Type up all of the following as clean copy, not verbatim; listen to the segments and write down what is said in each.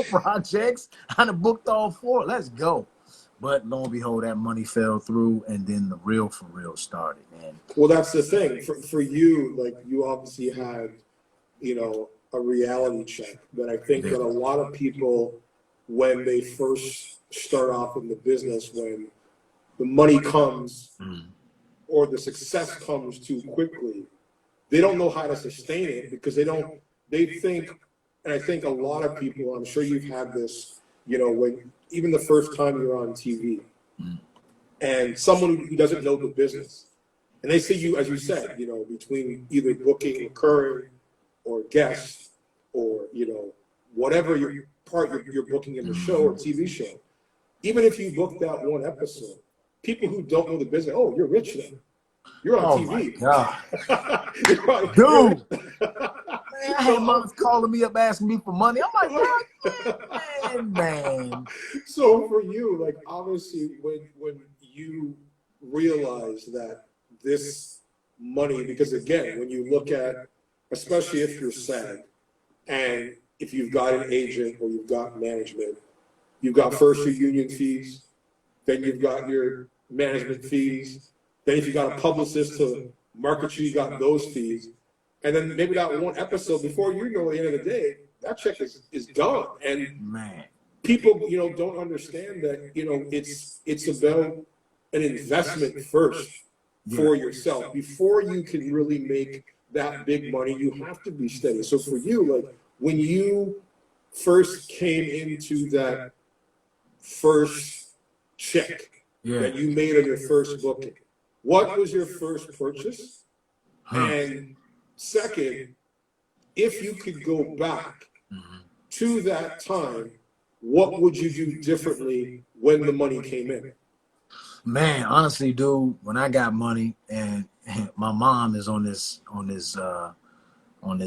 projects. I done booked all 4. Let's go. But lo and behold, that money fell through, and then the real for real started. And well, that's the thing for you. Like, you obviously had, a reality check. But I think that a lot of people, when they first start off in the business, when the money comes or the success comes too quickly, they don't know how to sustain it because they think, and I think a lot of people, I'm sure you've had this, when even the first time you're on TV and someone who doesn't know the business, and they see you, as you said, between either booking recurring or guests or, whatever your part you're booking in the show or TV show, even if you book that one episode, people who don't know the business, oh, you're rich now. You're on TV. My God. Dude. Man, I had moms calling me up asking me for money. I'm like, man. So for you, like, obviously when you realize that this money, because again, when you look at, especially if you're SAG, and if you've got an agent or you've got management, you've got first your union fees, then you've got your management fees, then if you got a publicist to market you, you got those fees. And then maybe that one episode, before you know, at the end of the day, that check is gone. And man, people, don't understand that, it's about an investment first for yourself. Before you can really make that big money, you have to be steady. So for you, like, when you first came into that first check that you made on your first booking, what was your first purchase? And second, if you could go back to that time, what would you do differently when the money came in? Man, honestly, dude, when I got money, and my mom is on this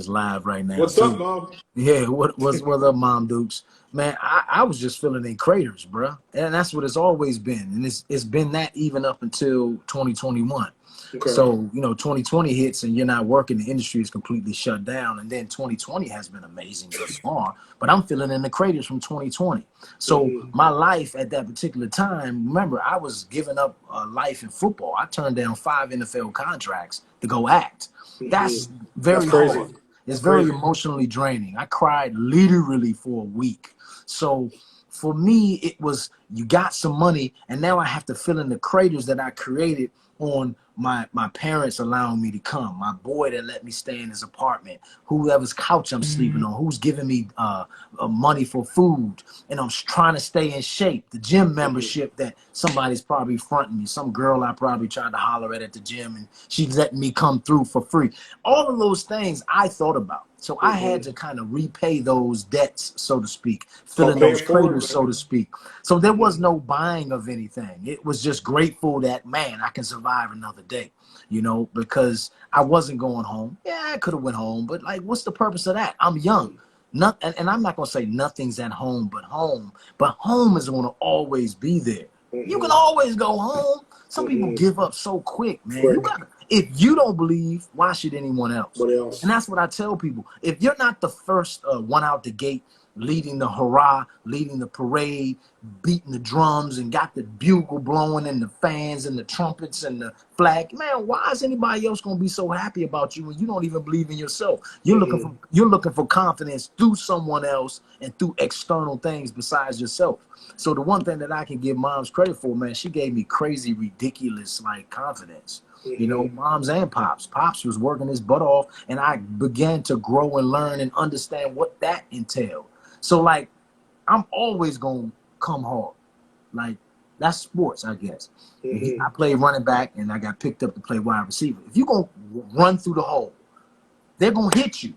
live right now. What's up, Mom? Yeah, what's up, Mom Dukes? Man, I was just filling in craters, bro, and that's what it's always been, and it's been that even up until 2021. Okay. So 2020 hits and you're not working, the industry is completely shut down, and then 2020 has been amazing thus far. But I'm filling in the craters from 2020. So my life at that particular time, remember, I was giving up life in football. I turned down 5 NFL contracts to go act. That's very hard. It's very emotionally draining. I cried literally for a week. So for me, it was, you got some money, and now I have to fill in the craters that I created on my parents allowing me to come, my boy that let me stay in his apartment, whoever's couch I'm sleeping on, who's giving me money for food, and I'm trying to stay in shape, the gym membership that somebody's probably fronting me, some girl I probably tried to holler at the gym, and she's letting me come through for free. All of those things I thought about. So I had to kind of repay those debts, so to speak, fill in those craters, so to speak. So there was no buying of anything. It was just grateful that, man, I can survive another day, because I wasn't going home. Yeah, I could have went home, but like, what's the purpose of that? I'm young. And I'm not going to say nothing's at home, but home is going to always be there. You can always go home. Some people give up so quick, man. You gotta, if you don't believe, why should anyone else? And that's what I tell people. If you're not the first one out the gate, leading the hurrah, leading the parade, beating the drums and got the bugle blowing and the fans and the trumpets and the flag, man, why is anybody else going to be so happy about you when you don't even believe in yourself? You're looking for confidence through someone else and through external things besides yourself. So the one thing that I can give moms credit for, man, she gave me crazy, ridiculous, like, confidence. Moms and pops. Pops was working his butt off, and I began to grow and learn and understand what that entailed. So, like, I'm always going to come hard. Like, that's sports, I guess. I played running back, and I got picked up to play wide receiver. If you're going to run through the hole, they're going to hit you,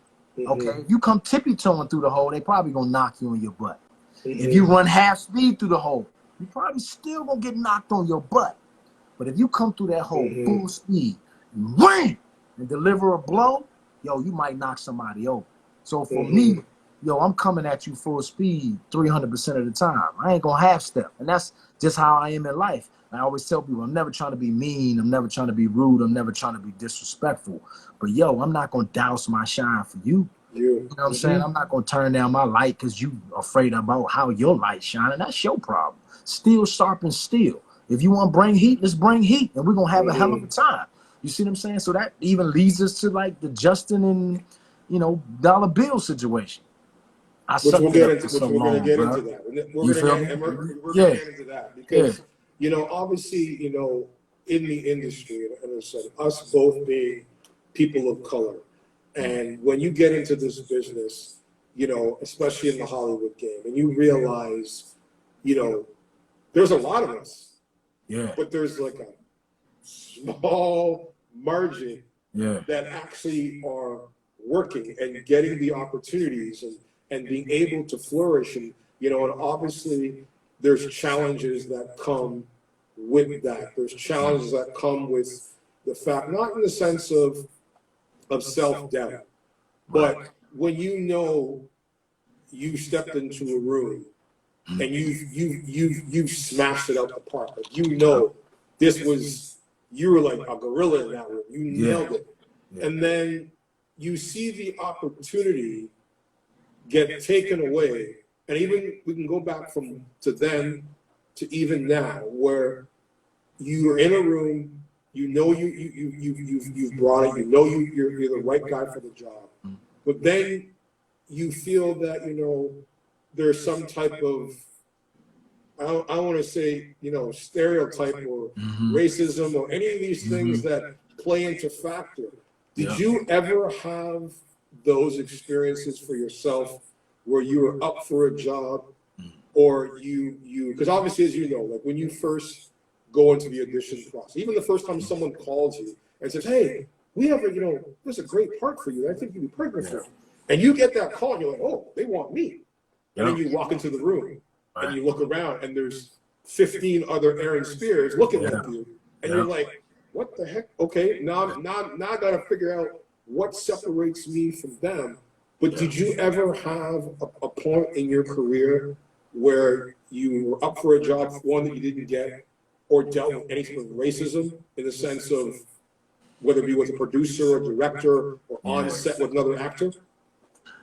okay? If you come tippy-toeing through the hole, they probably going to knock you on your butt. If you run half speed through the hole, you probably still going to get knocked on your butt. But if you come through that hole full speed, wham, and deliver a blow, you might knock somebody over. So for me, I'm coming at you full speed 300% of the time. I ain't going to half step. And that's just how I am in life. I always tell people, I'm never trying to be mean. I'm never trying to be rude. I'm never trying to be disrespectful. But, I'm not going to douse my shine for you. You know what I'm saying? I'm not gonna turn down my light because you afraid about how your light shining. That's your problem. Steel sharpens steel. If you want to bring heat, let's bring heat, and we're gonna have a hell of a time. You see what I'm saying? So that even leads us to like the Justin and dollar bill situation. I Which sucked we'll it get up into, for which so we're going to long, get bro. into that. We're You going to feel get, me? and we're going Yeah, to get into that yeah, because, obviously, in the industry, and as I said, us both being people of color, and when you get into this business, especially in the Hollywood game, and you realize, there's a lot of us, yeah, but there's like a small margin yeah, that actually are working and getting the opportunities and being able to flourish. And obviously there's challenges that come with that. There's challenges that come with the fact, not in the sense of self-doubt, right, but when you stepped into a room and you've smashed it out the park. Like this was, you were like a gorilla in that room. You yeah, nailed it. yeah, And then you see the opportunity get taken away. And even we can go back to then to even now, where you are in a room, you've brought it, you're the right guy for the job. But then you feel that, there's some type of, I want to say, stereotype or racism or any of these things that play into factor. Did you ever have those experiences for yourself where you were up for a job, or because obviously, as you know, like when you first go into the audition process, even the first time someone calls you and says, hey, we have there's a great part for you that I think you'd be perfect for. And you get that call and you're like, oh, they want me. And then you walk into the room and you look around and there's 15 other Aaron Spears looking like you. And you're like, what the heck? Okay, now I got to figure out what separates me from them. But did you ever have a point in your career where you were up for a job, one that you didn't get, or dealt with any sort of racism in the sense of whether it be with a producer or director or on set with another actor?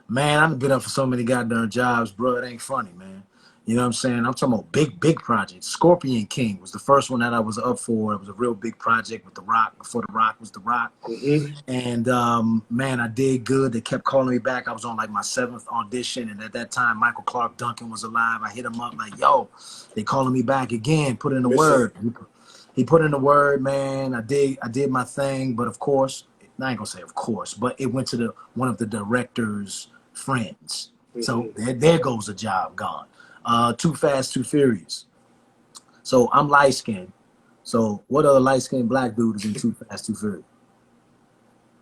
Man, I've been up for so many goddamn jobs, bro. It ain't funny, man. You know what I'm saying? I'm talking about big projects. Scorpion King was the first one that I was up for. It was a real big project with The Rock, before The Rock was The Rock. And man, I did good. They kept calling me back. I was on like my 7th audition, and at that time, Michael Clark Duncan was alive. I hit him up like, yo, they calling me back again. Put in the word. He put in the word, man. I did my thing, but of course, I ain't gonna say of course, but it went to one of the director's friends. So there goes a job gone. Too Fast, Too Furious. So I'm light skinned. So what other light skinned black dude is in Too Fast, Too Furious?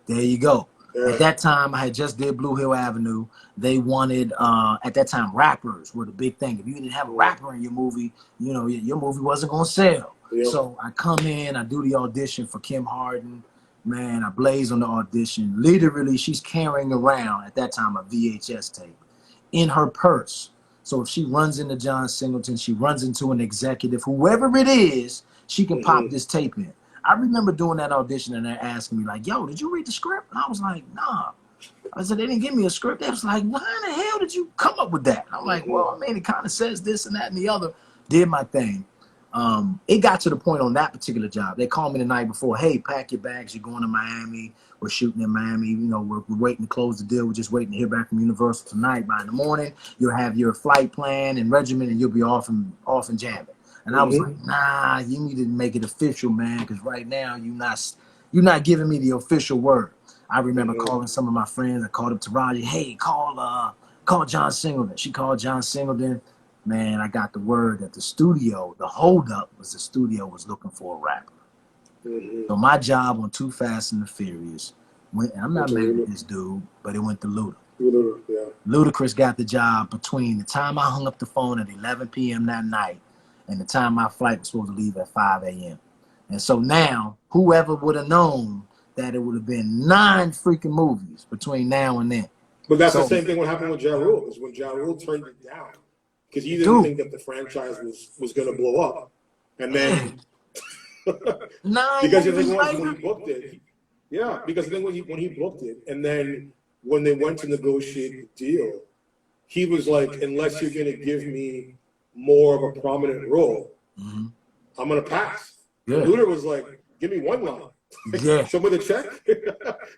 There you go. At that time, I had just did Blue Hill Avenue. They wanted, at that time, rappers were the big thing. If you didn't have a rapper in your movie, your movie wasn't going to sell. So I come in, I do the audition for Kim Harden. Man, I blaze on the audition. Literally, she's carrying around, at that time, a VHS tape in her purse. So if she runs into John Singleton, she runs into an executive, whoever it is, she can pop this tape in. I remember doing that audition and they're asking me like, yo, did you read the script? And I was like, nah. I said, they didn't give me a script. They was like, why in the hell did you come up with that? And I'm like, well, I mean, it kind of says this and that and the other. Did my thing. It got to the point on that particular job. They called me the night before, hey, pack your bags. You're going to Miami. We're shooting in Miami. We're waiting to close the deal. We're just waiting to hear back from Universal tonight. By in the morning, you'll have your flight plan and regimen, and you'll be off and jamming. And I was like, nah, you need to make it official, man, because right now you're not giving me the official word. I remember calling some of my friends. I called up Taraji, hey, call John Singleton. She called John Singleton. Man, I got the word that the studio, the holdup was the studio was looking for a rapper. So my job on Too Fast and the Furious went, and I'm not mad at this dude, but it went to Luda. Ludacris got the job between the time I hung up the phone at 11 p.m. that night and the time my flight was supposed to leave at 5 a.m. And so now, whoever would have known that it would have been 9 freaking movies between now and then. But that's the same thing what happened with Ja Rule, is when Ja Rule turned it down because he didn't think that the franchise was going to blow up. And then, because when he booked it, because then when he booked it, and then when they went to negotiate the deal, he was like, unless you're going to give me more of a prominent role, I'm going to pass. Yeah. Luda was like, give me one line. Yeah. Show me the check.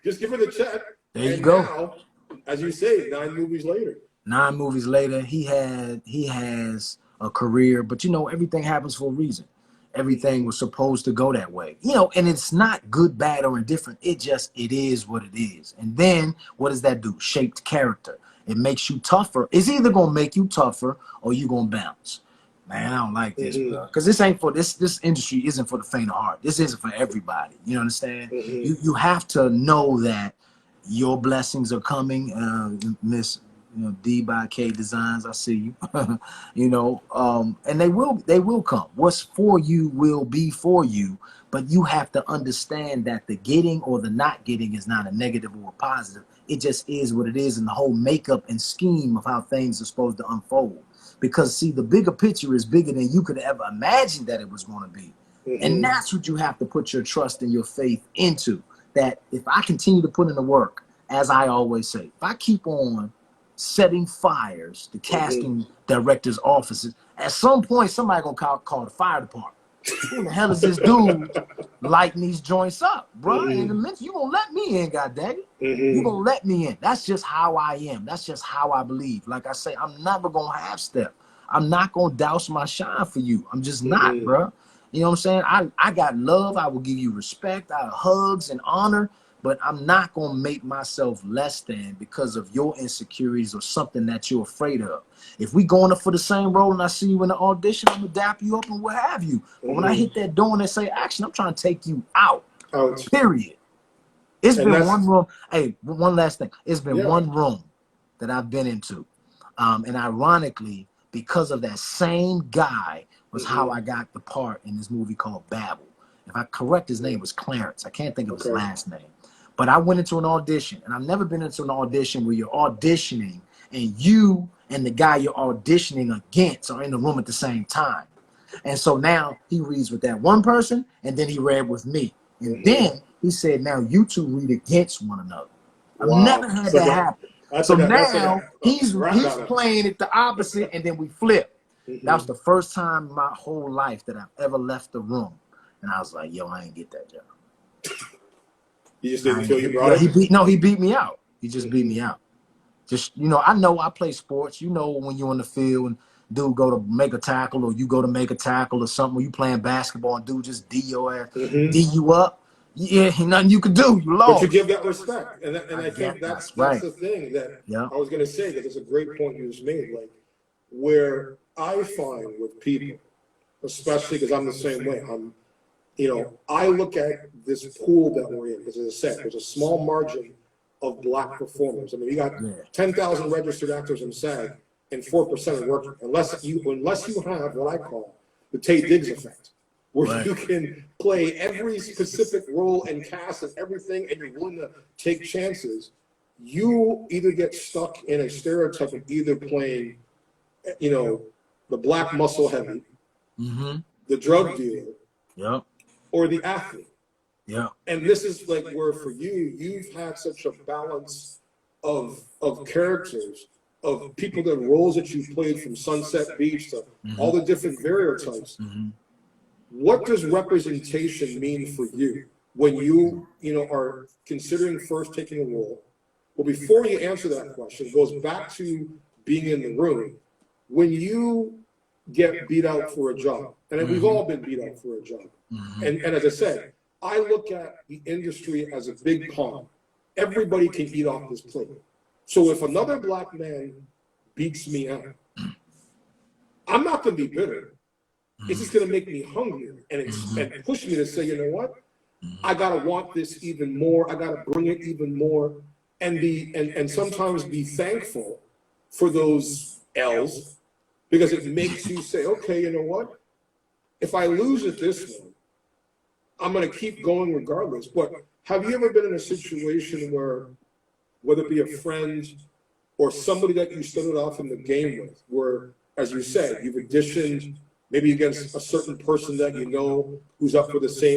Just give me the check. There you go. Now, as you say, 9 movies later. 9 movies later, he has a career, but you know, everything happens for a reason. Everything was supposed to go that way, you know, and it's not good, bad, or indifferent. It is what it is. And then what does that do? Shaped character. It makes you tougher. It's either gonna make you tougher or you gonna bounce. Man, I don't like this, bro. Because this ain't for this industry isn't for the faint of heart. This isn't for everybody. You understand? You have to know that your blessings are coming, Miss D by K Designs. I see you. You know, and they will come. What's for you will be for you, but you have to understand that the getting or the not getting is not a negative or a positive. It just is what it is, and the whole makeup and scheme of how things are supposed to unfold. Because see, the bigger picture is bigger than you could ever imagine that it was going to be. And that's what you have to put your trust and your faith into. That if I continue to put in the work, as I always say, if I keep on setting fires to casting directors' offices, at some point somebody gonna call the fire department. Who the hell is this dude lighting these joints up, bro? And the minute you gonna let me in, goddamn it, you gonna let me in. That's just how I am. That's just how I believe. Like I say, I'm never gonna half step. I'm not gonna douse my shine for you. I'm just not, bro. You know what I'm saying? I got love. I will give you respect, hugs and honor, but I'm not going to make myself less than because of your insecurities or something that you're afraid of. If we going up for the same role and I see you in the audition, I'm going to dap you up and what have you. But when I hit that door and they say action, I'm trying to take you out. Period. It's been one room. Hey, one last thing. It's been one room that I've been into. And ironically, because of that same guy was how I got the part in this movie called Babel. If I correct, his name was Clarence. I can't think of his last name. But I went into an audition, and I've never been into an audition where you're auditioning and you and the guy you're auditioning against are in the room at the same time. And so now he reads with that one person, and then he read with me. And then he said, now you two read against one another. I've never had that happen. So now he's playing it the opposite, and then we flip. That was the first time in my whole life that I've ever left the room. And I was like, yo, I ain't get that job. You just didn't feel you brought it? He beat me out. He just beat me out. Just, you know I play sports. You know when you're on the field and dude go to make a tackle or you go to make a tackle or something, when you playing basketball and dude just D your ass, D you up. Yeah, nothing you can do. You lost. But you give that respect. And I think that's the thing that I was going to say, that it's a great point you just made. Like, where I find with people, especially because I'm the same way, I look at this pool that we're in, because as I said, there's a small margin of black performers. I mean, you got 10,000 registered actors in SAG and 4% are working. Unless you have what I call the Taye Diggs effect, where you can play every specific role and cast and everything, and you're willing to take chances, you either get stuck in a stereotype of either playing, the black muscle heavy, the drug dealer, or the athlete. And this is like where for you've had such a balance of characters, of people, the roles that you've played from Sunset Beach to all the different stereotypes. What does representation mean for you when you are considering first taking a role? Well, before you answer that question, it goes back to being in the room. When you get beat out for a job, and we've all been beat out for a job, and as I said, I look at the industry as a big pond. Everybody can eat off this plate. So if another black man beats me out, I'm not going to be bitter. It's just going to make me hungrier and push me to say, you know what? I got to want this even more. I got to bring it even more, and sometimes be thankful for those L's, because it makes you say, okay, you know what? If I lose at this one, I'm going to keep going regardless. But have you ever been in a situation where, whether it be a friend or somebody that you started off in the game with, where, as you said, you've auditioned maybe against a certain person that you know who's up for the same